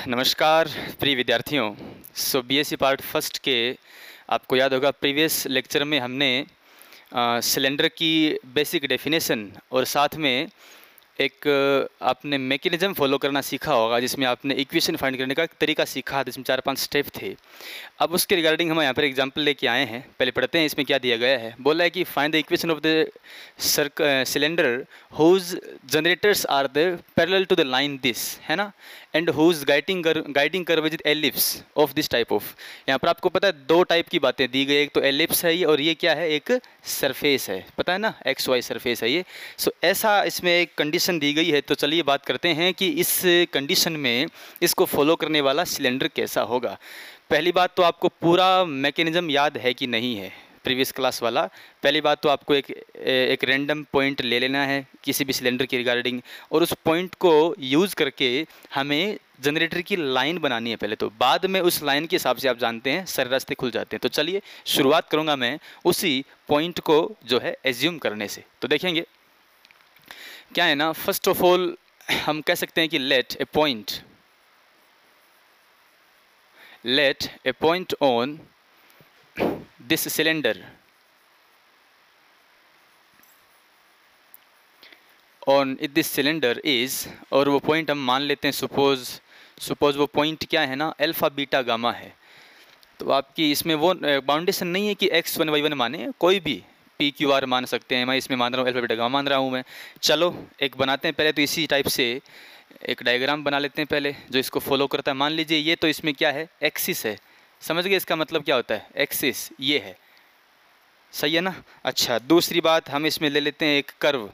नमस्कार प्रिय विद्यार्थियों। बीएससी पार्ट फर्स्ट के आपको याद होगा प्रीवियस लेक्चर में हमने सिलेंडर की बेसिक डेफिनेशन और साथ में एक आपने मैकेनिज्म फॉलो करना सीखा होगा जिसमें आपने इक्वेशन फाइंड करने का एक तरीका सीखा जिसमें 4-5 स्टेप थे। अब उसके रिगार्डिंग हम यहाँ पर एग्जांपल लेके आए हैं। पहले पढ़ते हैं इसमें क्या दिया गया है। बोला है कि find the equation of the cylinder whose generators are the parallel to the line this, है ना, and whose guiding curve with ellipse of this type of. यहाँ पर आपको पता है दो टाइप की बातें दी गई, एक तो एलिप्स है ये और ये क्या है, एक सरफेस है, पता है ना, एक्स वाई सरफेस है ये। सो ऐसा इसमें एक कंडीशन दी गई है। तो चलिए बात करते हैं कि इस कंडीशन में इसको फॉलो करने वाला सिलेंडर कैसा होगा। पहली बात तो आपको पूरा मैकेनिज्म याद है कि नहीं है, प्रीवियस क्लास वाला। पहली बात तो आपको एक रैंडम पॉइंट ले लेना है किसी भी सिलेंडर के रिगार्डिंग, और उस पॉइंट को यूज़ करके हमें जनरेटर की लाइन बनानी है पहले, तो बाद में उस लाइन के हिसाब से आप जानते हैं सारे रास्ते खुल जाते हैं। तो चलिए शुरुआत करूँगा मैं उसी पॉइंट को जो है एज्यूम करने से। तो देखेंगे क्या है ना, फर्स्ट ऑफ ऑल हम कह सकते हैं कि let a point on this cylinder on this cylinder is, और वो पॉइंट हम मान लेते हैं सपोज वो पॉइंट क्या है ना, अल्फा बीटा गामा है। तो आपकी इसमें वो बाउंडेशन नहीं है कि x1 y1 माने, कोई भी पी क्यू आर मान सकते हैं। मैं इसमें मान रहा हूँ अल्फा बीटा गामा मान रहा हूँ मैं। चलो एक बनाते हैं पहले, तो इसी टाइप से एक डायग्राम बना लेते हैं पहले जो इसको फॉलो करता है। मान लीजिए ये तो इसमें क्या है, एक्सिस है, समझ गए इसका मतलब क्या होता है, एक्सिस ये है, सही है ना। अच्छा, दूसरी बात हम इसमें ले लेते हैं एक कर्व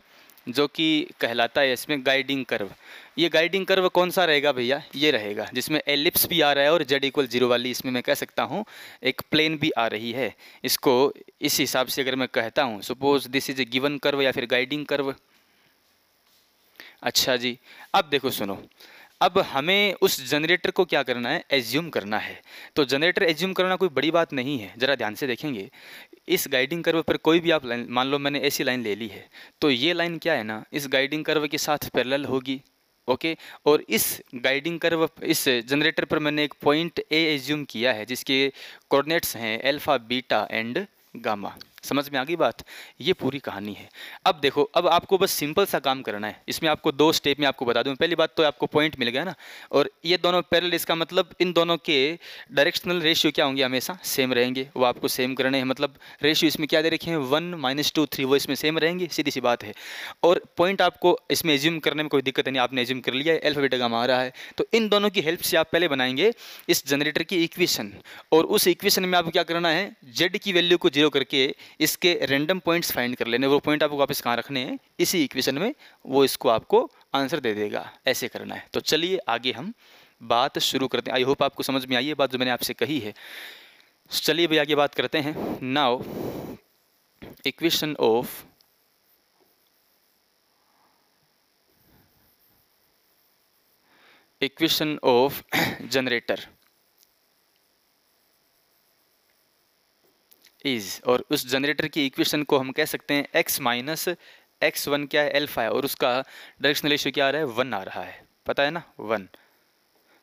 जो कि कहलाता है इसमें गाइडिंग कर्व। ये गाइडिंग कर्व कौन सा रहेगा भैया, ये रहेगा जिसमें एलिप्स भी आ रहा है और z=0 वाली इसमें मैं कह सकता हूँ एक प्लेन भी आ रही है। इसको इस हिसाब से अगर मैं कहता हूँ, suppose this is a given curve या फिर गाइडिंग कर्व। अच्छा जी, अब देखो सुनो, अब हमें उस जनरेटर को क्या करना है, एज्यूम करना है। तो जनरेटर एज्यूम करना कोई बड़ी बात नहीं है, ज़रा ध्यान से देखेंगे। इस गाइडिंग कर्व पर कोई भी आप लाइन मान लो, मैंने ऐसी लाइन ले ली है, तो ये लाइन क्या है ना, इस गाइडिंग कर्व के साथ पैरेलल होगी, ओके। और इस गाइडिंग कर्व, इस जनरेटर पर मैंने एक पॉइंट ए एज्यूम किया है जिसके कोऑर्डिनेट्स हैं अल्फा बीटा एंड गामा। समझ में आ गई बात, ये पूरी कहानी है। अब देखो, अब आपको बस सिंपल सा काम करना है। इसमें आपको दो स्टेप में आपको बता दूं। पहली बात तो आपको पॉइंट मिल गया ना, और ये दोनों पैरेलल, इसका मतलब इन दोनों के डायरेक्शनल रेशियो क्या होंगे, हमेशा सेम रहेंगे। वो आपको सेम करने हैं, मतलब रेशियो इसमें क्या दे रखे हैं, 1 - 2 3, वो इसमें सेम रहेंगे, सीधी सी बात है। और पॉइंट आपको इसमें एज्यूम करने में कोई दिक्कत नहीं, आपने एज्यूम कर लिया है, अल्फा बीटा गामा आ रहा है। तो इन दोनों की हेल्प से आप पहले बनाएंगे इस जनरेटर की इक्वेशन, और उस इक्वेशन में आपको क्या करना है, जेड की वैल्यू को 0 करके इसके रैंडम पॉइंट्स फाइंड कर लेने। वो पॉइंट आपको वापस कहाँ रखने हैं, इसी इक्वेशन में, वो इसको आपको आंसर दे देगा। ऐसे करना है। तो चलिए आगे हम बात शुरू करते हैं। आई होप आपको समझ में आई है बात जो मैंने आपसे कही है। चलिए भाई आगे बात करते हैं। Now equation of generator is, और उस जनरेटर की इक्वेशन को हम कह सकते हैं x माइनस x1 क्या है, अल्फा है, और उसका डायरेक्शनल रेशियो क्या आ रहा है, 1 आ रहा है, पता है ना, 1।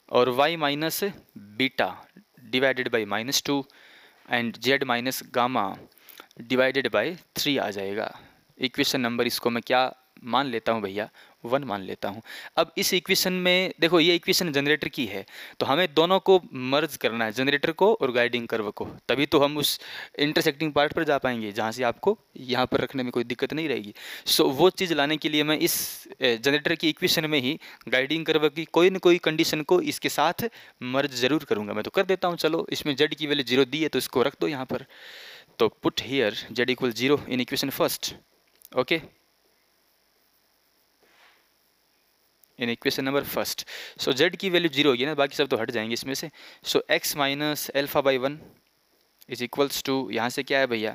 और y minus beta divided by -2 and z minus gamma divided by 3 आ जाएगा। इक्वेशन नंबर इसको मैं क्या मान लेता हूँ भैया, 1 मान लेता हूँ। अब इस इक्वेशन में देखो, ये इक्वेशन जनरेटर की है, तो हमें दोनों को मर्ज करना है, जनरेटर को और गाइडिंग कर्व को, तभी तो हम उस इंटरसेक्टिंग पार्ट पर जा पाएंगे जहाँ से आपको यहाँ पर रखने में कोई दिक्कत नहीं रहेगी। सो वो चीज़ लाने के लिए मैं इस जनरेटर की इक्वेशन में ही गाइडिंग कर्व की कोई न कोई कंडीशन को इसके साथ मर्ज जरूर करूँगा। मैं तो कर देता हूँ, चलो इसमें जेड की वैल्यू 0 दी है तो इसको रख दो यहाँ पर। तो put here z=0 in equation first, okay, in equation number first. So z की वैल्यू 0 होगी ना, बाकी सब तो हट जाएंगे इसमें से। So x minus alpha by 1 is equals to, यहाँ से क्या है भैया,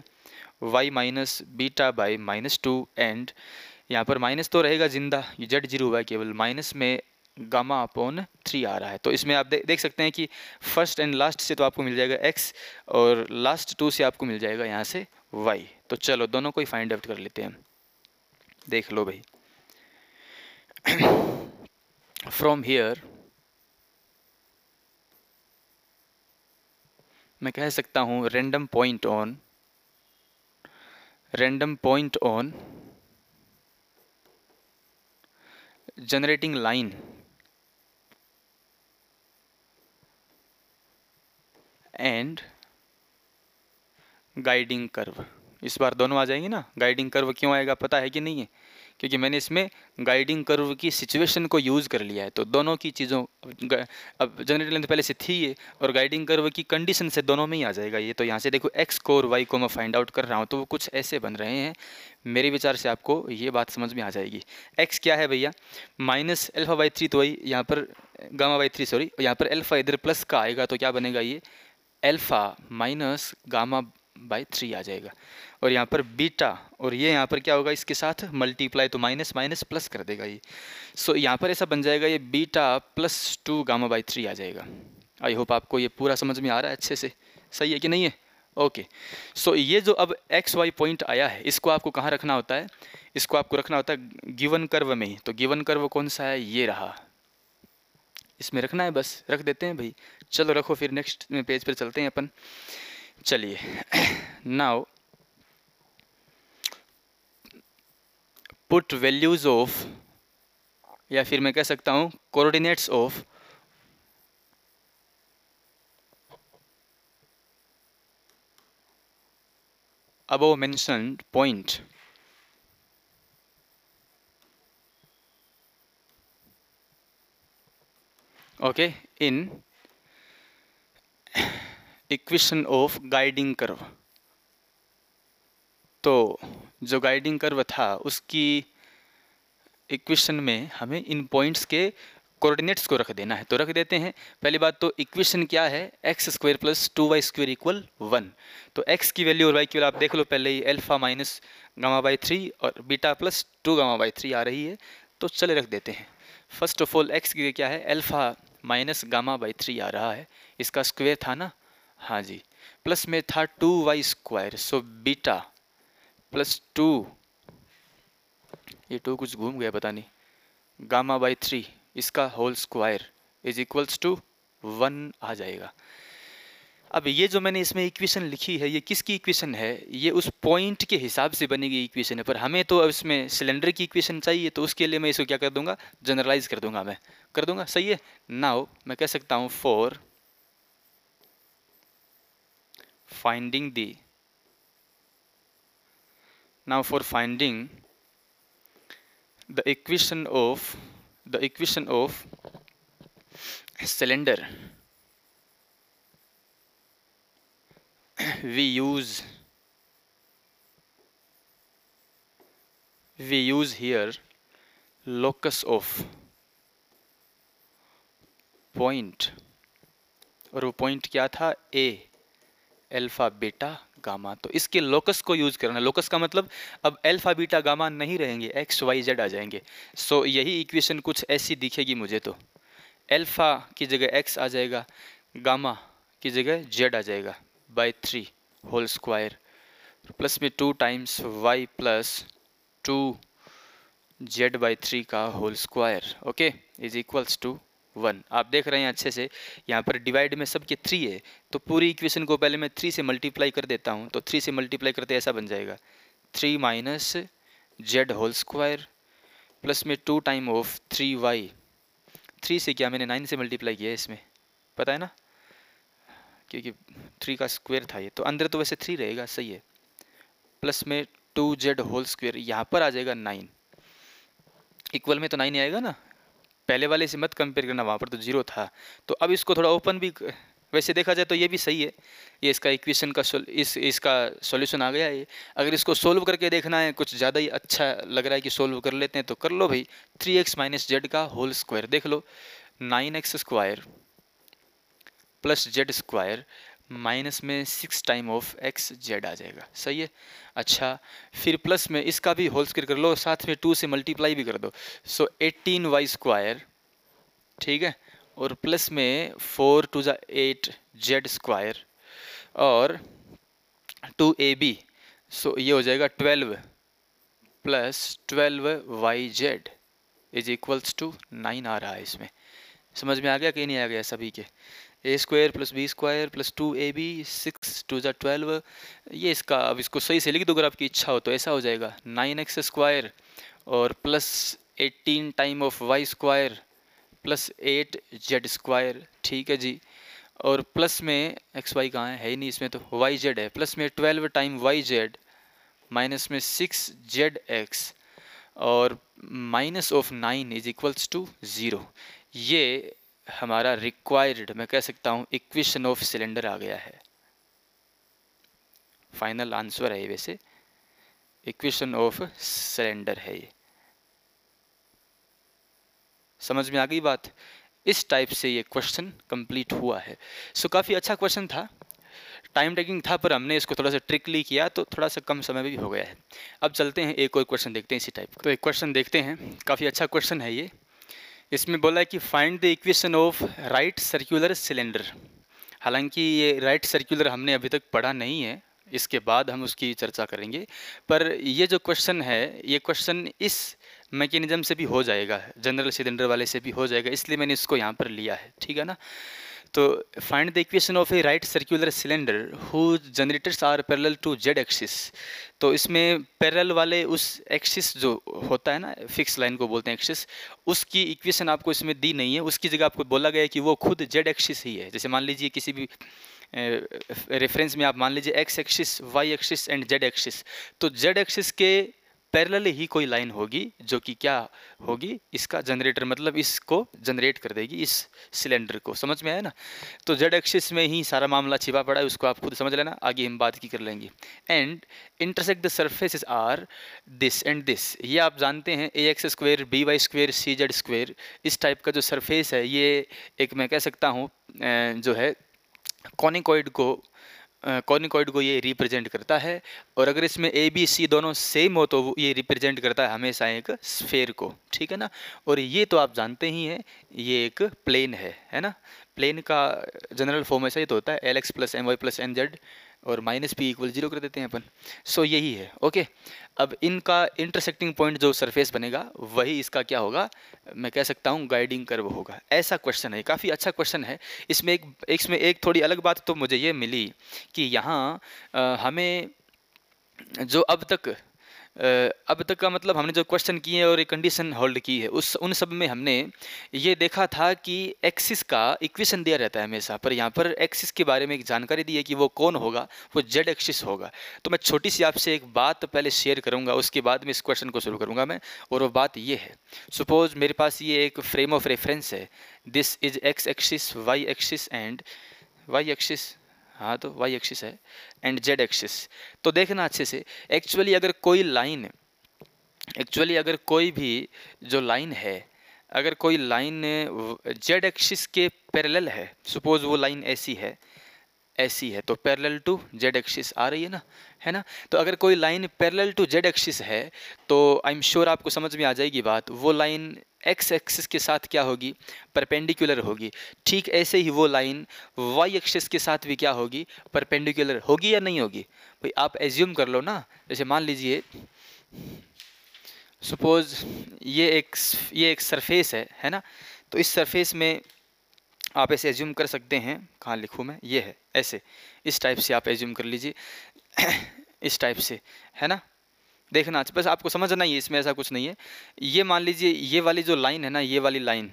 y minus beta by -2, and यहाँ पर माइनस तो रहेगा जिंदा, ये z 0 हुआ है केवल, माइनस में गामा अपॉन 3 आ रहा है। तो इसमें आप देख सकते हैं कि फर्स्ट एंड लास्ट से तो आपको मिल जाएगा x, और लास्ट 2 से आपको मिल जाएगा यहाँ से y। तो चलो दोनों को ही फाइंड आउट कर लेते हैं। देख लो भाई, from here मैं कह सकता हूँ random point on generating line and guiding curve. इस बार दोनों आ जाएंगे ना। गाइडिंग कर्व क्यों आएगा पता है कि नहीं है? क्योंकि मैंने इसमें गाइडिंग कर्व की सिचुएशन को यूज़ कर लिया है, तो दोनों की चीज़ों अब जनरेटिंग लाइन तो पहले से थी ये, और गाइडिंग कर्व की कंडीशन से दोनों में ही आ जाएगा ये। तो यहाँ से देखो एक्स को और वाई को मैं फाइंड आउट कर रहा हूँ, तो वो कुछ ऐसे बन रहे हैं। मेरे विचार से आपको ये बात समझ में आ जाएगी। एक्स क्या है भैया? माइनस एल्फा बाई थ्री, तो वही यहाँ पर गामा बाई थ्री, सॉरी, यहाँ पर एल्फा इधर प्लस का आएगा, तो क्या बनेगा ये? Alpha minus gamma by three आ जाएगा। और यहाँ पर बीटा, और ये यहाँ पर क्या होगा? इसके साथ मल्टीप्लाई, तो माइनस माइनस प्लस कर देगा ये। सो यहाँ पर ऐसा बन जाएगा ये beta plus two gamma by three आ जाएगा। आई होप आपको ये पूरा समझ में आ रहा है अच्छे से। सही है कि नहीं है? ओके। सो ये जो अब एक्स वाई पॉइंट आया है, इसको आपको कहाँ रखना होता है? इसको आपको रखना होता है गिवन कर्व में ही। तो गिवन कर्व कौन सा है? ये रहा, इसमें रखना है, बस रख देते हैं भाई। चलो रखो, फिर नेक्स्ट पेज पर चलते हैं अपन। चलिए नाउ पुट वैल्यूज ऑफ, या फिर मैं कह सकता हूँ coordinates of above mentioned point okay in equation of guiding curve। तो जो गाइडिंग कर्व था उसकी इक्वेशन में हमें इन पॉइंट्स के कोऑर्डिनेट्स को रख देना है, तो रख देते हैं। पहली बात तो इक्वेशन क्या है? X square plus two y square equal one. तो एक्स की वैल्यू और वाई की वैल्यू आप देख लो पहले ही, alpha minus gamma by three और beta plus two gamma by three आ रही है, तो चले रख देते हैं। फर्स्ट ऑफ ऑल एक्स की क्या है? Alpha minus gamma by three आ रहा है, इसका स्क्वायर था ना, हाँ जी, प्लस में था two y square, so beta plus two, ये टू कुछ घूम गया पता नहीं, गामा बाई थ्री इसका whole square is equals to one आ जाएगा। अब ये जो मैंने इसमें इक्वेशन लिखी है, ये किसकी इक्वेशन है? ये उस पॉइंट के हिसाब से बनी गई इक्वेशन है, पर हमें तो अब इसमें सिलेंडर की इक्वेशन चाहिए, तो उसके लिए मैं इसको क्या कर दूंगा? जनरलाइज कर दूंगा, मैं कर दूंगा। सही है। नाउ मैं कह सकता हूँ for finding the, now for finding the equation of cylinder we use here locus of point, और वो पॉइंट क्या था? ए एल्फा बीटा गामा। तो इसके लोकस को यूज करना। लोकस का मतलब अब एल्फा बीटा गामा नहीं रहेंगे, एक्स वाई जेड आ जाएंगे। सो यही इक्वेशन कुछ ऐसी दिखेगी मुझे, तो एल्फा की जगह एक्स आ जाएगा, गामा की जगह जेड आ जाएगा by three whole square, plus में two times y plus two z by three का whole square, okay, is equals to one. आप देख रहे हैं अच्छे से, यहाँ पर डिवाइड में सबके थ्री है, तो पूरी इक्वेशन को पहले मैं थ्री से मल्टीप्लाई कर देता हूँ। तो थ्री से मल्टीप्लाई करते ऐसा बन जाएगा, three minus z whole square plus में two time of three y. Three से क्या मैंने नाइन से मल्टीप्लाई किया है इसमें, पता है ना, क्योंकि थ्री का स्क्वायर था ये, तो अंदर तो वैसे थ्री रहेगा, सही है, प्लस में टू जेड होल स्क्वायर, यहाँ पर आ जाएगा नाइन। इक्वल में तो नाइन ही आएगा ना, पहले वाले से मत कंपेयर करना, वहाँ पर तो जीरो था। तो अब इसको थोड़ा ओपन भी, वैसे देखा जाए तो ये भी सही है, ये इसका इक्वेशन का इसका सॉल्यूशन आ गया है। अगर इसको सोल्व करके देखना है, कुछ ज़्यादा ही अच्छा लग रहा है कि सोल्व कर लेते हैं, तो कर लो भाई, थ्री एक्स माइनस जेड का होल स्क्वायर, देख लो, nine x square plus z square minus में six time of x z आ जाएगा। सही है। अच्छा, फिर प्लस में इसका भी होल स्क्वायर कर लो, साथ में टू से मल्टीप्लाई भी कर दो, सो 18 वाई स्क्वायर, ठीक है, और प्लस में फोर टू ज़ा एट जेड स्क्वायर और टू ए बी, सो ये हो जाएगा 12 plus 12 y z is equals to 9 आ रहा है इसमें। समझ में आ गया कि नहीं आ गया सभी के? A square plus b square plus 2ab, 6 2 12। ये इसका, अब इसको सही से लिख दो अगर आपकी इच्छा हो तो। ऐसा हो जाएगा 9x स्क्वायर और plus 18 time of y square plus 8z square. ठीक है जी। और प्लस में एक्स वाई कहाँ है ही नहीं इसमें, तो वाई जेड है। प्लस में 12 टाइम वाई जेड माइनस में 6zx और minus of 9 is equals to 0। ये हमारा रिक्वायर्ड, मैं कह सकता हूँ, इक्वेशन ऑफ सिलेंडर आ गया है। फाइनल आंसर है ये, वैसे इक्वेशन ऑफ सिलेंडर है ये। समझ में आ गई बात? इस टाइप से ये क्वेश्चन कंप्लीट हुआ है। सो काफ़ी अच्छा क्वेश्चन था, टाइम टेकिंग था, पर हमने इसको थोड़ा सा ट्रिकली किया तो थोड़ा सा कम समय में भी हो गया है। अब चलते हैं एक और क्वेश्चन देखते हैं इसी टाइप का। तो एक क्वेश्चन देखते हैं, काफ़ी अच्छा क्वेश्चन है ये। इसमें बोला है कि find the equation of right circular cylinder. हालांकि ये राइट सर्कुलर हमने अभी तक पढ़ा नहीं है, इसके बाद हम उसकी चर्चा करेंगे। पर ये जो क्वेश्चन है, ये क्वेश्चन इस मैकेनिज्म से भी हो जाएगा, जनरल सिलेंडर वाले से भी हो जाएगा, इसलिए मैंने इसको यहाँ पर लिया है। ठीक है ना? तो find the equation of a right circular cylinder whose generators are parallel to z axis. तो इसमें पैरेलल वाले उस एक्सिस जो होता है ना, फिक्स लाइन को बोलते हैं एक्सिस, उसकी इक्वेशन आपको इसमें दी नहीं है। उसकी जगह आपको बोला गया है कि वो खुद जेड एक्सिस ही है। जैसे मान लीजिए किसी भी रेफरेंस में आप मान लीजिए x axis, y axis and z axis, तो जेड एक्सिस के पैरेलल ही कोई लाइन होगी जो कि क्या होगी, इसका जनरेटर, मतलब इसको जनरेट कर देगी, इस सिलेंडर को। समझ में आया ना? तो जेड एक्सिस में ही सारा मामला छिपा पड़ा है, उसको आप खुद समझ लेना, आगे हम बात की कर लेंगे। And intersect the surfaces are this and this. ये आप जानते हैं ax square b y square c z square, इस टाइप का जो सरफेस है, ये एक, मैं कह सकता हूँ, जो है कॉनिकॉइड को ये रिप्रेजेंट करता है। और अगर इसमें ए बी सी दोनों सेम हो तो ये रिप्रेजेंट करता है हमेशा एक स्फेयर को। ठीक है ना? और ये तो आप जानते ही हैं, ये एक प्लेन है ना? प्लेन का जनरल फॉर्म ऐसा ही तो होता है, l x plus m y plus n z और माइनस पी इक्वल 0 कर देते हैं अपन। सो यही है। ओके, अब इनका इंटरसेक्टिंग पॉइंट जो सरफेस बनेगा वही इसका क्या होगा, मैं कह सकता हूँ गाइडिंग कर्व होगा। ऐसा क्वेश्चन है, काफ़ी अच्छा क्वेश्चन है। इसमें एक थोड़ी अलग बात तो मुझे ये मिली कि यहाँ हमें जो अब तक का मतलब हमने जो क्वेश्चन किए और एक कंडीशन होल्ड की है, उन सब में हमने ये देखा था कि एक्सिस का इक्वेशन दिया रहता है हमेशा, पर यहाँ पर एक्सिस के बारे में एक जानकारी दी है कि वो कौन होगा, वो जेड एक्सिस होगा। तो मैं छोटी सी आपसे एक बात पहले शेयर करूँगा, उसके बाद में इस क्वेश्चन को शुरू करूँगा मैं। और वो बात ये है, सपोज मेरे पास ये एक फ्रेम ऑफ रेफरेंस है, this is x axis, y axis and y axis, हाँ तो वाई एक्सिस है, एंड जेड एक्सिस। तो देखना अच्छे से, एक्चुअली अगर कोई भी जो लाइन है, अगर कोई लाइन जेड एक्सिस के पैरेलल है, सपोज वो लाइन ऐसी है तो पैरेलल टू जेड एक्सिस आ रही है ना? तो अगर कोई line parallel to z axis है तो आई एम श्योर आपको समझ में आ जाएगी बात, वो लाइन एक्स एक्सिस के साथ क्या होगी, परपेंडिकुलर होगी। ठीक ऐसे ही वो लाइन वाई एक्सिस के साथ भी क्या होगी, परपेंडिकुलर होगी या नहीं होगी? भाई आप एज्यूम कर लो ना, जैसे मान लीजिए सपोज ये एक सरफेस है ना? तो इस सरफेस में आप ऐसे एज्यूम कर सकते हैं, कहाँ लिखूँ मैं, ये है ऐसे, इस टाइप से आप एज्यूम कर लीजिए इस टाइप से, है ना? देखना बस आपको समझना ही है, इसमें ऐसा कुछ नहीं है। ये मान लीजिए ये वाली जो लाइन है ना, ये वाली लाइन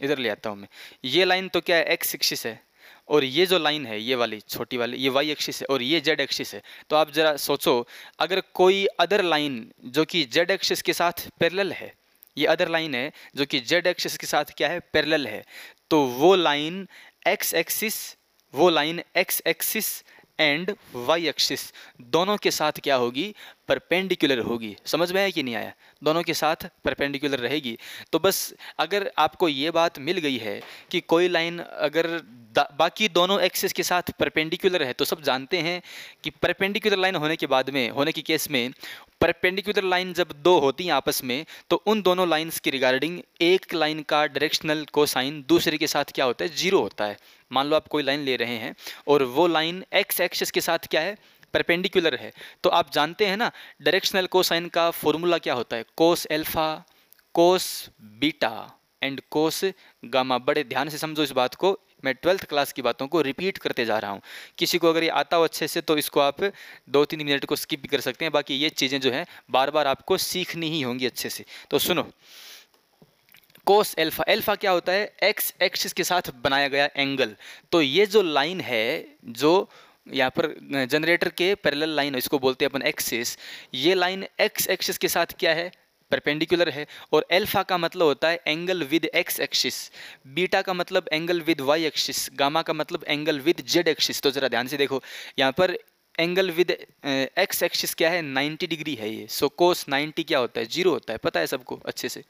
इधर ले आता हूँ मैं, ये लाइन तो क्या है, एक्स एक्सिस है, और ये जो लाइन है ये वाली छोटी वाली, ये वाई एक्सिस है, और ये जेड एक्सिस है। तो आप ज़रा सोचो, अगर कोई अदर लाइन जो कि जेड एक्सिस के साथ पैरेलल है, ये अदर लाइन है जो कि जेड एक्सिस के साथ क्या है, पैरेलल है, तो वो line x axis and y axis दोनों के साथ क्या होगी, परपेंडिकुलर होगी। समझ में आया कि नहीं आया? दोनों के साथ परपेंडिकुलर रहेगी। तो बस अगर आपको ये बात मिल गई है कि कोई लाइन अगर बाकी दोनों एक्सिस के साथ परपेंडिकुलर है, तो सब जानते हैं कि परपेंडिकुलर लाइन होने की केस में परपेंडिकुलर लाइन जब दो होती हैं आपस में, तो उन दोनों लाइंस की रिगार्डिंग एक लाइन का डायरेक्शनल कोसाइन दूसरे के साथ क्या होता है, 0 होता है। मान लो आप कोई लाइन ले रहे हैं और वो लाइन एक्स एक्सिस के साथ क्या है, परपेंडिकुलर है, तो आप जानते हैं ना डायरेक्शनल कोसाइन का फॉर्मूला क्या होता है, कोस alpha, cos beta and cos gamma. बड़े ध्यान से समझो इस बात को, मैं 12th क्लास की बातों को रिपीट करते जा रहा हूँ। किसी को अगर ये आता हो अच्छे से तो इसको आप 2-3 मिनट को स्किप भी कर सकते हैं, बाकी ये चीज़ें जो हैं बार बार आपको सीखनी ही होंगी अच्छे से। तो सुनो, कोस एल्फा, एल्फा क्या होता है? एक्स एक्सिस के साथ बनाया गया एंगल। तो ये जो लाइन है, जो यहाँ पर जनरेटर के पैरेलल लाइन है, इसको बोलते हैं अपन एक्सिस। ये लाइन एक्स एक्सिस के साथ क्या है? परपेंडिकुलर है। और एल्फा का मतलब होता है angle with x axis, beta का मतलब angle with y axis, gamma का मतलब एंगल विद जेड एक्सिस। तो जरा ध्यान से देखो, यहाँ पर एंगल विद एक्स एक्सिस क्या है? 90 डिग्री है ये। सो कोस 90 क्या होता है? 0 होता है, पता है सबको अच्छे से।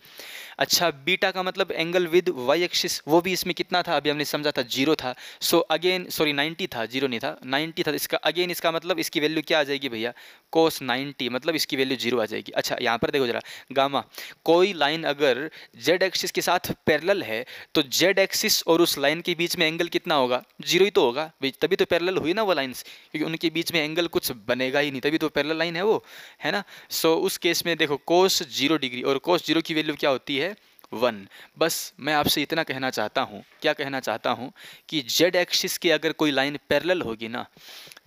अच्छा, बीटा का मतलब एंगल विद वाई एक्सिस, वो भी इसमें कितना था? अभी हमने समझा था 0 था। सो अगेन, सॉरी 90 था, 0 नहीं था, 90 था। इसका अगेन, इसका मतलब इसकी वैल्यू क्या आ जाएगी भैया? कोस 90, मतलब इसकी वैल्यू 0 आ जाएगी। अच्छा, यहाँ पर देखो जरा, गामा, कोई लाइन अगर जेड एक्सिस के साथ पैरेलल है तो जेड एक्सिस और उस लाइन के बीच में एंगल कितना होगा? 0 ही तो होगा, तभी तो पैरेलल हुई ना वो लाइन्स, क्योंकि उनके बीच में एंगल कुछ बनेगा ही नहीं, तभी तो पैरेलल लाइन है वो, है ना। सो उस केस में देखो, कोस 0 डिग्री, और कोस 0 की वैल्यू क्या होती है? 1। बस मैं आपसे इतना कहना चाहता हूँ, क्या कहना चाहता हूँ, कि जेड एक्सिस की अगर कोई लाइन पैरेलल होगी ना,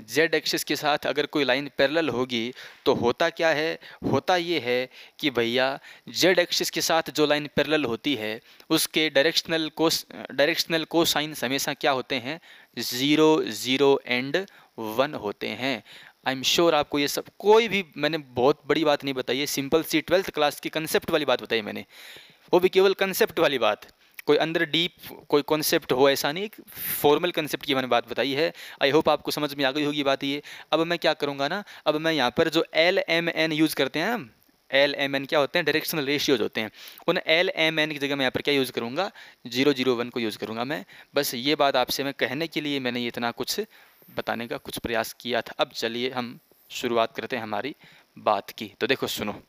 जेड एक्सिस के साथ अगर कोई लाइन पैरेलल होगी तो होता क्या है? होता ये है कि भैया जेड एक्सिस के साथ जो लाइन पैरेलल होती है उसके डायरेक्शनल कोसाइंस हमेशा क्या होते हैं? 0, 0 एंड 1 होते हैं। आई एम श्योर आपको ये सब, कोई भी मैंने बहुत बड़ी बात नहीं बताई है, सिंपल सी 12th क्लास की कंसेप्ट वाली बात बताई मैंने, वो भी केवल कंसेप्ट वाली बात, कोई अंदर डीप कोई कॉन्सेप्ट हो ऐसा नहीं, एक फॉर्मल कंसेप्ट की मैंने बात बताई है। आई होप आपको समझ में आ गई होगी बात ये। अब मैं क्या करूँगा ना, अब मैं यहाँ पर जो LMN यूज़ करते हैं हम, LMN क्या होते हैं? डायरेक्शनल रेशियोज होते हैं। उन LMN की जगह मैं यहाँ पर क्या यूज़ करूँगा? 001 को यूज़ करूँगा मैं। बस ये बात आपसे मैं कहने के लिए मैंने इतना कुछ बताने का कुछ प्रयास किया था। अब चलिए हम शुरुआत करते हैं हमारी बात की। तो देखो सुनो,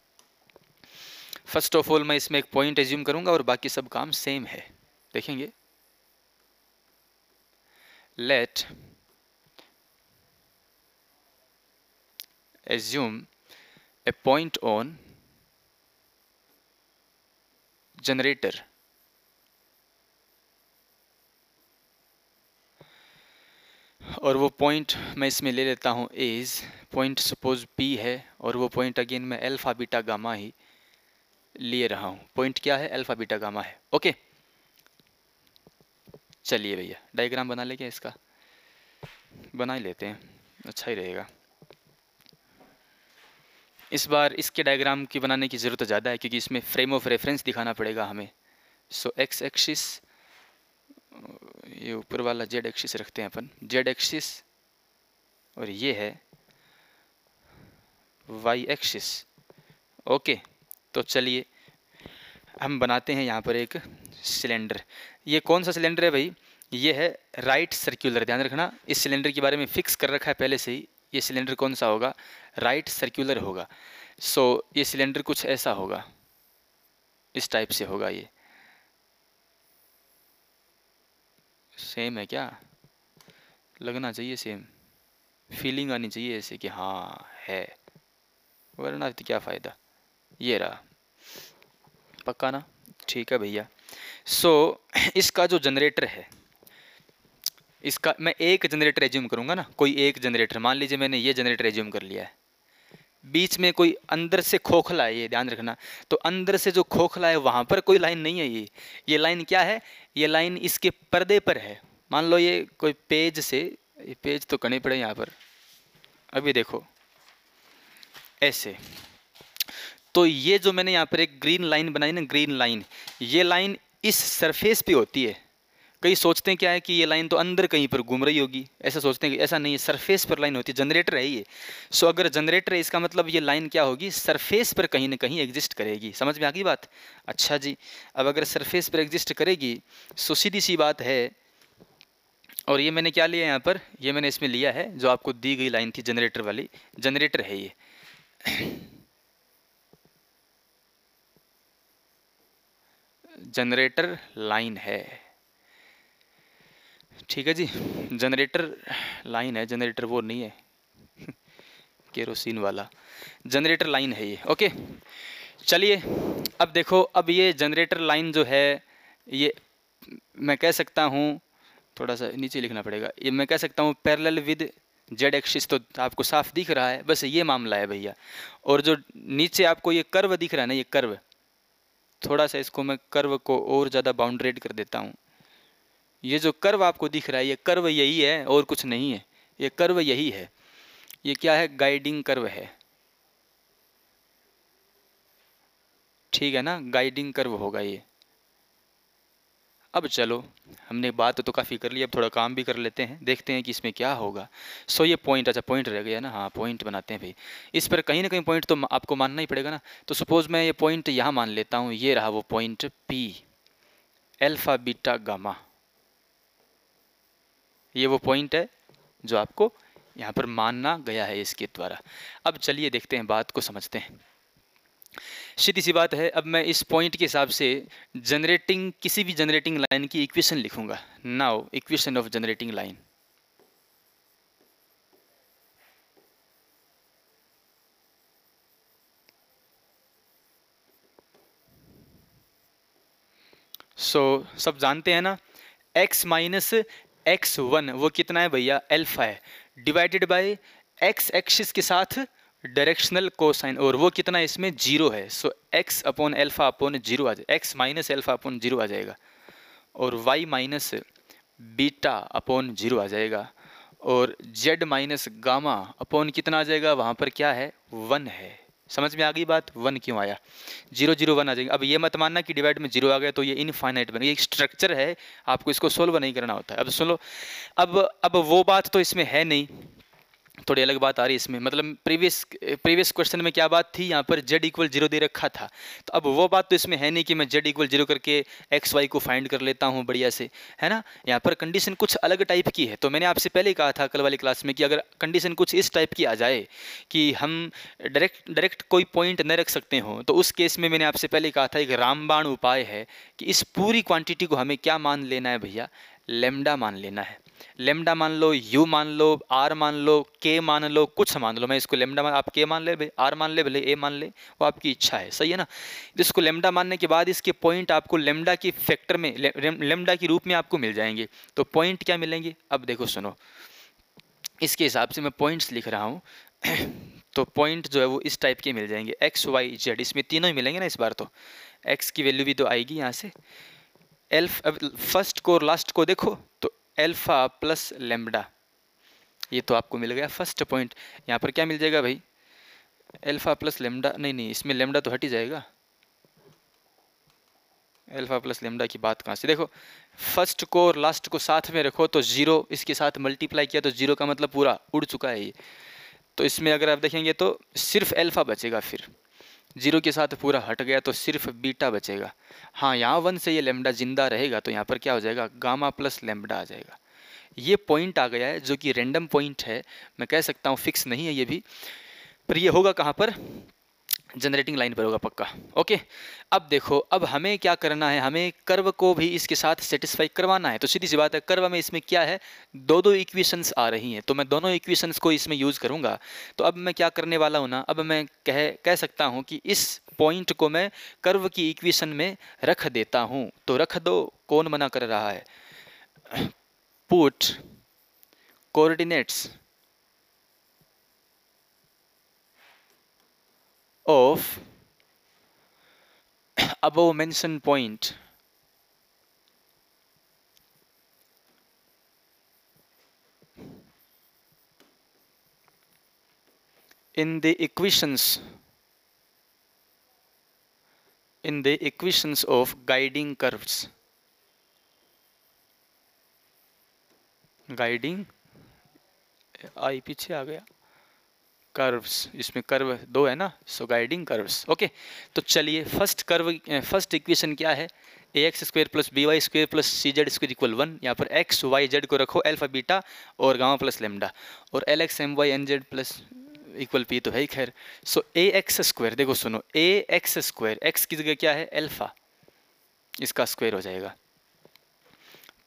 फर्स्ट ऑफ ऑल मैं इसमें एक पॉइंट एज्यूम करूंगा और बाकी सब काम सेम है, देखेंगे। Late assume A point on generator, और वो पॉइंट मैं इसमें ले लेता हूँ इज पॉइंट, सपोज P है, और वो पॉइंट अगेन मैं अल्फा बीटा गामा ही लिए रहा हूँ। पॉइंट क्या है? अल्फा बीटा गामा है। ओके, चलिए भैया डायग्राम बना ले, क्या इसका बना ही लेते हैं, अच्छा ही रहेगा। इस बार इसके डायग्राम की बनाने की ज़रूरत ज़्यादा है क्योंकि इसमें फ्रेम ऑफ रेफरेंस दिखाना पड़ेगा हमें। सो एक्स एक्सिस, ये ऊपर वाला जेड एक्सिस रखते हैं अपन, जेड एक्सिस, और ये है वाई एक्सिस। ओके, तो चलिए हम बनाते हैं यहाँ पर एक सिलेंडर। ये कौन सा सिलेंडर है भाई? ये है राइट सर्कुलर, ध्यान रखना, इस सिलेंडर के बारे में फिक्स कर रखा है पहले से ही। ये सिलेंडर कौन सा होगा? राइट सर्कुलर होगा। सो ये सिलेंडर कुछ ऐसा होगा, इस टाइप से होगा। ये सेम है क्या? लगना चाहिए सेम, फीलिंग आनी चाहिए ऐसे कि हाँ है, वरना तो क्या फ़ायदा। ये रहा, पक्का ना? ठीक है भैया। सो इसका जो जनरेटर है, इसका मैं एक जनरेटर एज्यूम करूँगा ना, कोई एक जनरेटर, मान लीजिए मैंने ये जनरेटर एज्यूम कर लिया है। बीच में कोई अंदर से खोखला है, ये ध्यान रखना। तो अंदर से जो खोखला है वहाँ पर कोई लाइन नहीं है। ये लाइन क्या है? ये लाइन इसके पर्दे पर है। मान लो ये कोई पेज से, ये पेज तो करनी पड़े यहाँ पर, अभी देखो ऐसे। तो ये जो मैंने यहाँ पर एक ग्रीन लाइन बनाई ना, ग्रीन लाइन, ये लाइन इस सरफेस पे होती है। कई सोचते हैं क्या है कि ये लाइन तो अंदर कहीं पर घूम रही होगी, ऐसा सोचते हैं कि ऐसा नहीं है, सरफेस पर लाइन होती है। जनरेटर है ये। सो अगर जनरेटर है इसका मतलब ये लाइन क्या होगी? सरफेस पर कहीं ना कहीं एग्जिस्ट करेगी। समझ में आ गई बात? अच्छा जी, अब अगर सरफेस पर एग्जिस्ट करेगी सो सीधी सी बात है, और ये मैंने क्या लिया यहाँ पर? ये मैंने इसमें लिया है जो आपको दी गई लाइन थी जनरेटर वाली, जनरेटर है ये। जनरेटर लाइन है, ठीक है जी, जनरेटर लाइन है, जनरेटर वो नहीं है केरोसिन वाला, जनरेटर लाइन है ये। ओके, चलिए अब देखो, अब ये जनरेटर लाइन जो है, ये मैं कह सकता हूँ थोड़ा सा नीचे लिखना पड़ेगा। ये मैं कह सकता हूँ पैरेलल विद जेड एक्सिस, तो आपको साफ दिख रहा है, बस ये मामला है भैया। और जो नीचे आपको ये कर्व दिख रहा है ना, ये कर्व, थोड़ा सा इसको मैं कर्व को और ज़्यादा बाउंड्रेड कर देता हूँ। ये जो कर्व आपको दिख रहा है, ये कर्व यही है और कुछ नहीं है, ये कर्व यही है। ये क्या है? गाइडिंग कर्व है, ठीक है ना, गाइडिंग कर्व होगा ये। अब चलो, हमने बात तो काफ़ी कर ली, अब थोड़ा काम भी कर लेते हैं, देखते हैं कि इसमें क्या होगा। सो ये पॉइंट, अच्छा पॉइंट रह गया ना, हाँ पॉइंट बनाते हैं भाई। इस पर कहीं ना कहीं पॉइंट तो आपको मानना ही पड़ेगा ना। तो सपोज मैं ये पॉइंट यहाँ मान लेता हूँ, ये रहा वो point P, alpha beta gamma, ये वो पॉइंट है जो आपको यहाँ पर मानना गया है इसके द्वारा। अब चलिए देखते हैं, बात को समझते हैं। सीधी सी बात है, अब मैं इस पॉइंट के हिसाब से जनरेटिंग, किसी भी जनरेटिंग लाइन की इक्वेशन लिखूंगा। Now equation of generating line, सब जानते हैं ना, x माइनस x1 वो कितना है भैया? अल्फा है, डिवाइडेड बाय x एक्सिस के साथ डायरेक्शनल कोसाइन, और वो कितना है इसमें? 0 है। सो x अपॉन अल्फा अपॉन 0 आ जाए, x माइनस अल्फा अपॉन 0 आ जाएगा, और y माइनस बीटा अपॉन 0 आ जाएगा, और z माइनस गामा अपॉन कितना आ जाएगा? वहाँ पर क्या है? 1 है। समझ में आ गई बात? 1 क्यों आया? 0 0 1 आ जाएगा। अब ये मत मानना कि डिवाइड में 0 आ गया तो ये इनफाइनाइट बन गया, एक स्ट्रक्चर है, आपको इसको सोल्व नहीं करना होता है। अब सुनो, अब वो बात तो इसमें है नहीं, थोड़ी अलग बात आ रही है इसमें। मतलब प्रीवियस क्वेश्चन में क्या बात थी? यहाँ पर z इक्वल 0 दे रखा था, तो अब वो बात तो इसमें है नहीं कि मैं z इक्वल 0 करके एक्स वाई को फाइंड कर लेता हूँ बढ़िया से, है ना। यहाँ पर कंडीशन कुछ अलग टाइप की है। तो मैंने आपसे पहले ही कहा था कल वाली क्लास में कि अगर कंडीशन कुछ इस टाइप की आ जाए कि हम डायरेक्ट कोई पॉइंट न रख सकते हो, तो उस केस में मैंने आपसे पहले कहा था एक रामबाण उपाय है कि इस पूरी क्वांटिटी को हमें क्या मान लेना है भैया? लेमडा मान लेना है। लेमडा मान लो, यू मान लो, आर मान लो, के मान लो, कुछ मान लो। मैं इसको लेमडा मान, आप के मान ले भाई, आर मान ले, भले ए मान ले, वो आपकी इच्छा है, सही है ना। इसको लेमडा मानने के बाद इसके पॉइंट आपको लेमडा की फैक्टर में, लेमडा के रूप में आपको मिल जाएंगे। तो पॉइंट क्या मिलेंगे? अब देखो सुनो, इसके हिसाब से मैं पॉइंट्स लिख रहा हूँ तो पॉइंट जो है वो इस टाइप के मिल जाएंगे, एक्स वाई जेड, इसमें तीनों ही मिलेंगे ना इस बार। तो एक्स की वैल्यू भी तो आएगी यहाँ से, अब फर्स्ट को और लास्ट को देखो तो अल्फा प्लस लेमडा, ये तो आपको मिल गया फर्स्ट पॉइंट। यहाँ पर क्या मिल जाएगा भाई? अल्फा प्लस लेमडा, नहीं इसमें लेमडा तो हट ही जाएगा, अल्फा प्लस लेमडा की बात कहाँ से? देखो फर्स्ट को और लास्ट को साथ में रखो तो 0 इसके साथ मल्टीप्लाई किया तो 0 का मतलब पूरा उड़ चुका है ये। तो इसमें अगर आप देखेंगे तो सिर्फ अल्फा बचेगा, फिर 0 के साथ पूरा हट गया तो सिर्फ बीटा बचेगा। हाँ, यहाँ 1 से ये लेमडा जिंदा रहेगा, तो यहाँ पर क्या हो जाएगा? गामा प्लस लेमडा आ जाएगा। ये पॉइंट आ गया है जो कि रैंडम पॉइंट है, मैं कह सकता हूँ फिक्स नहीं है ये भी, पर ये होगा कहाँ पर? जनरेटिंग लाइन पर होगा पक्का। ओके, अब देखो, अब हमें क्या करना है? हमें कर्व को भी इसके साथ सेटिस्फाई करवाना है। तो सीधी सी बात है, कर्व में इसमें क्या है? दो इक्वेशंस आ रही हैं, तो मैं दोनों इक्वेशंस को इसमें यूज़ करूँगा। तो अब मैं क्या करने वाला हूँ ना, अब मैं कह सकता हूँ कि इस पॉइंट को मैं कर्व की इक्वेशन में रख देता हूँ। तो रख दो, कौन मना कर रहा है? Put coordinates of above mentioned point in the equations of guiding curves, guiding आई पीछे आ गया, कर्व्स, इसमें कर्व 2 है ना, सो गाइडिंग कर्व्स। ओके, तो चलिए फर्स्ट इक्वेशन क्या है? ax square plus b y square plus c z square equal 1। यहाँ पर एक्स वाई जेड को रखो अल्फा बीटा और गामा प्लस लेमडा, और l x m y n z plus equal p तो है ही खैर। सो ए एक्स स्क्वायर, देखो सुनो, ए एक्स स्क्वायर, एक्स की जगह क्या है? अल्फा, इसका स्क्वायर हो जाएगा,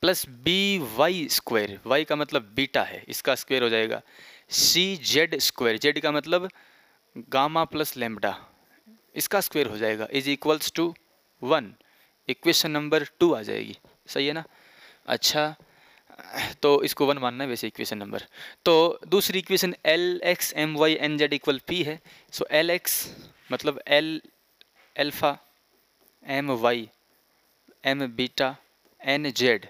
plus b y square, y का मतलब बीटा है, इसका स्क्वायर हो जाएगा, सी जेड स्क्वायर, जेड का मतलब गामा प्लस लेमडा, इसका स्क्वायर हो जाएगा, is equals to 1। Equation number 2 आ जाएगी, सही है ना। अच्छा, तो इसको 1 मानना है वैसे इक्वेशन नंबर। तो दूसरी equation l x m y n z equal p है। सो एल एक्स मतलब l alpha m y m beta n z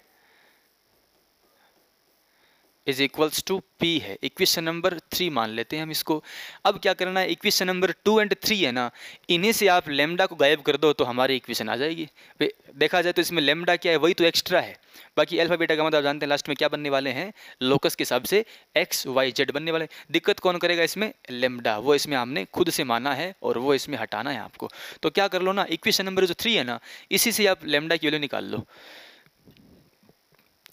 is equals to p है। इक्वेशन नंबर 3 मान लेते हैं हम इसको। अब क्या करना है, इक्वेशन नंबर 2 एंड 3 है ना, इन्हीं से आप लेमडा को गायब कर दो तो हमारी इक्वेशन आ जाएगी। देखा जाए तो इसमें लेमडा क्या है, वही तो एक्स्ट्रा है। बाकी अल्फा बीटा का मतलब आप जानते हैं लास्ट में क्या बनने वाले हैं, लोकस के हिसाब से एक्स वाई जेड बनने वाले। दिक्कत कौन करेगा इसमें, लेमडा, वो इसमें हमने खुद से माना है और वो इसमें हटाना है आपको। तो क्या कर लो ना, इक्वेशन नंबर जो 3 है ना, इसी से आप लेमडा की वैल्यू निकाल लो।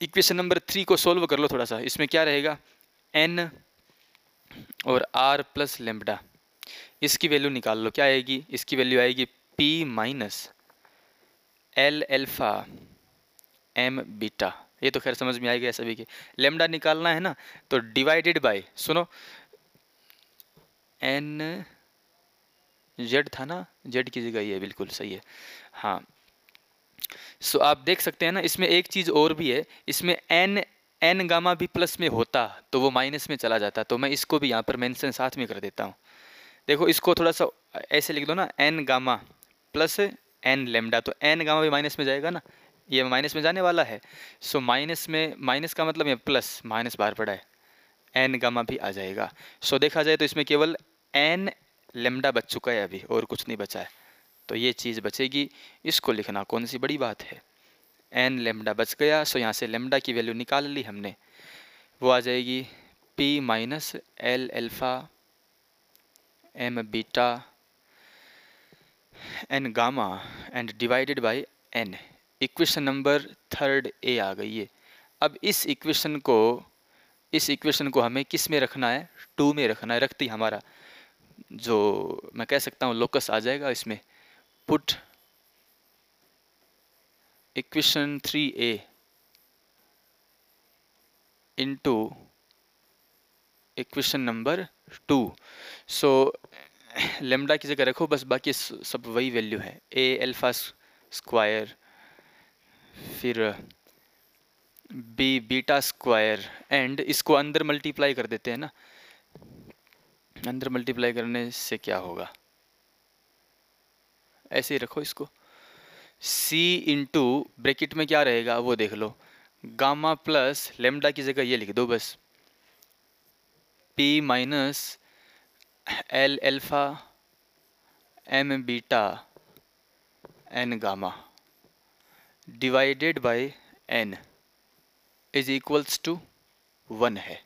इक्वेशन नंबर 3 को सोल्व कर लो थोड़ा सा। इसमें क्या रहेगा, एन और आर प्लस लेमडा, इसकी वैल्यू निकाल लो। क्या आएगी, इसकी वैल्यू आएगी p minus l alpha m beta. ये तो खैर समझ में आ गया सभी के। लेमडा निकालना है ना, तो डिवाइडेड बाय, सुनो, एन जेड था ना, जेड की जगह ये बिल्कुल सही है, हाँ। सो आप देख सकते हैं ना, इसमें एक चीज़ और भी है, इसमें एन गामा भी प्लस में होता तो वो माइनस में चला जाता। तो मैं इसको भी यहाँ पर मेंशन साथ में कर देता हूँ। देखो इसको थोड़ा सा ऐसे लिख दो ना, n gamma plus n lambda, तो एन गामा भी माइनस में जाएगा ना, ये माइनस में जाने वाला है। सो माइनस में, माइनस का मतलब ये प्लस, माइनस बाहर पड़ा है, एन गामा भी आ जाएगा। सो देखा जाए तो इसमें केवल एन लेमडा बच चुका है अभी, और कुछ नहीं बचा है। तो ये चीज़ बचेगी, इसको लिखना कौन सी बड़ी बात है, एन लेमडा बच गया। सो यहाँ से लेमडा की वैल्यू निकाल ली हमने, वो आ जाएगी p minus l alpha m beta n gamma and divided by n. Equation number 3 a आ गई है। अब इस इक्वेशन को हमें किस में रखना है, 2 में रखना है। रखती हमारा जो मैं कह सकता हूँ लोकस आ जाएगा इसमें। Put equation 3a into equation number 2। So lambda की जगह रखो बस, बाकी सब वही वैल्यू है, ए एल्फा स्क्वायर फिर बी बीटा स्क्वायर, एंड इसको अंदर मल्टीप्लाई कर देते हैं ना। अंदर मल्टीप्लाई करने से क्या होगा, ऐसे ही रखो इसको। c इंटू ब्रैकेट में क्या रहेगा वो देख लो, गामा प्लस लेमडा की जगह ये लिख दो बस, p minus l alpha m beta n gamma divided by n is equals to 1 है।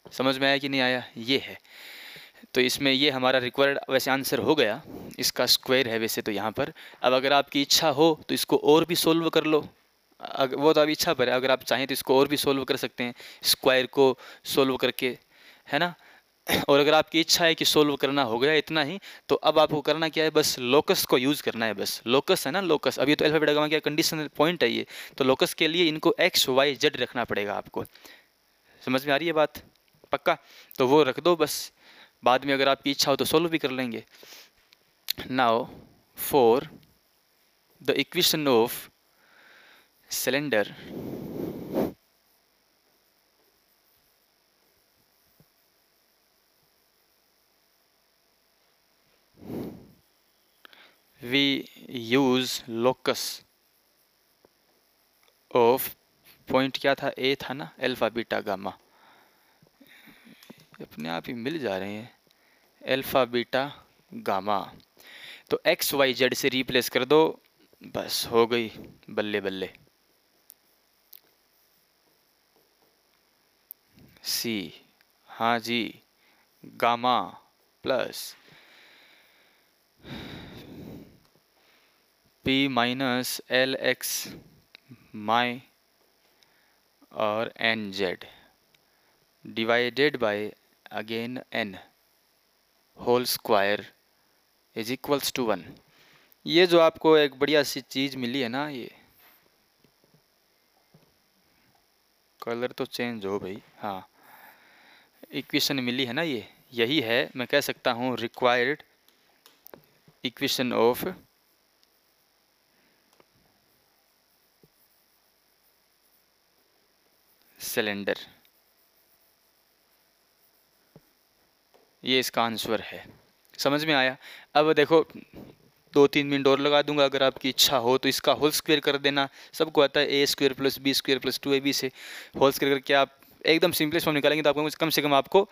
समझ में आया कि नहीं आया, ये है। तो इसमें ये हमारा रिक्वायर्ड वैसे आंसर हो गया, इसका स्क्वायर है वैसे तो यहाँ पर। अब अगर आपकी इच्छा हो तो इसको और भी सोल्व कर लो, वो तो अभी इच्छा पर है। अगर आप चाहें तो इसको और भी सोल्व कर सकते हैं, स्क्वायर को सोल्व करके, है ना। और अगर आपकी इच्छा है कि सोल्व करना हो गया इतना ही, तो अब आपको करना क्या है, बस लोकस को यूज़ करना है। बस लोकस है ना, लोकस, अभी तो अल्फा बीटा गामा क्या कंडीशनल पॉइंट है ये, तो लोकस के लिए इनको एक्स वाई जेड रखना पड़ेगा आपको। समझ में आ रही है बात, पक्का? तो वो रख दो बस, बाद में अगर आपकी इच्छा हो तो सोल्व भी कर लेंगे। Now for the equation of cylinder we use locus of point क्या था, ए था ना, अल्फा बीटा गामा, अपने आप ही मिल जा रहे हैं, अल्फा बीटा गामा। तो एक्स वाई जेड से रिप्लेस कर दो, बस हो गई, बल्ले बल्ले। सी, हाँ जी, gamma plus p minus l x my और n z divided by again n whole square is equals to 1। ये जो आपको एक बढ़िया सी चीज़ मिली है ना, ये कलर तो चेंज हो भाई, हाँ, इक्वेशन मिली है ना, ये यही है, मैं कह सकता हूँ रिक्वायर्ड इक्वेशन ऑफ सिलेंडर, ये इसका आंसर है। समझ में आया? अब देखो 2-3 मिनट और लगा दूंगा, अगर आपकी इच्छा हो तो इसका होल स्क्वायर कर देना। सबको आता है a square plus b square plus 2ab से होल स्क्वायर करके आप एकदम सिंपलेस्ट फॉर्म निकालेंगे तो आपको कम से कम आपको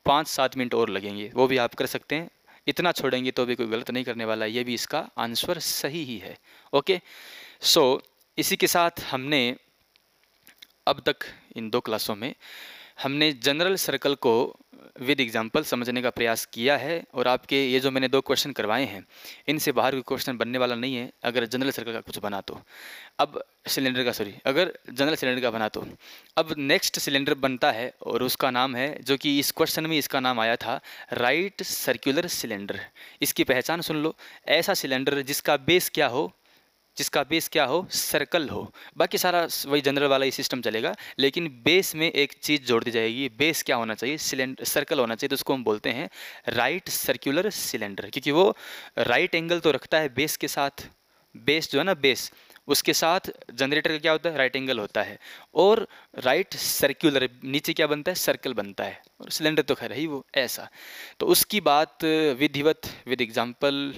5-7 मिनट और लगेंगे, वो भी आप कर सकते हैं। इतना छोड़ेंगे तो भी कोई गलत नहीं करने वाला, ये भी इसका आंसर सही ही है। ओके, सो इसी के साथ हमने अब तक इन 2 क्लासों में हमने जनरल सर्कल को विद एग्जांपल समझने का प्रयास किया है, और आपके ये जो मैंने 2 क्वेश्चन करवाए हैं इनसे बाहर कोई क्वेश्चन बनने वाला नहीं है अगर जनरल सर्कल का कुछ बना तो। अब सिलेंडर का अगर जनरल सिलेंडर का बना तो अब नेक्स्ट सिलेंडर बनता है और उसका नाम है, जो कि इस क्वेश्चन में इसका नाम आया था, राइट सर्कुलर सिलेंडर। इसकी पहचान सुन लो, ऐसा सिलेंडर जिसका बेस क्या हो, सर्कल हो। बाकी सारा वही जनरल वाला ही सिस्टम चलेगा, लेकिन बेस में एक चीज़ जोड़ दी जाएगी। बेस क्या होना चाहिए? सर्कल होना चाहिए, तो उसको हम बोलते हैं राइट सर्कुलर सिलेंडर, क्योंकि वो राइट एंगल तो रखता है बेस के साथ। बेस जो है ना, बेस उसके साथ जनरेटर का क्या होता है? राइट एंगल होता है। और राइट सर्कुलर, नीचे क्या बनता है? सर्कल बनता है। और सिलेंडर तो खैर ही वो ऐसा। तो उसकी बात विधिवत विद एग्जाम्पल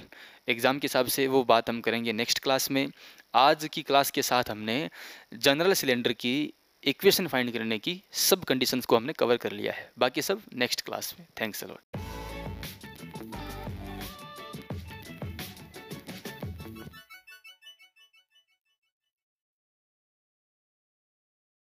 एग्ज़ाम के हिसाब से वो बात हम करेंगे नेक्स्ट क्लास में। आज की क्लास के साथ हमने जनरल सिलेंडर की इक्वेशन फाइंड करने की सब कंडीशंस को हमने कवर कर लिया है, बाकी सब नेक्स्ट क्लास में। Thanks a lot.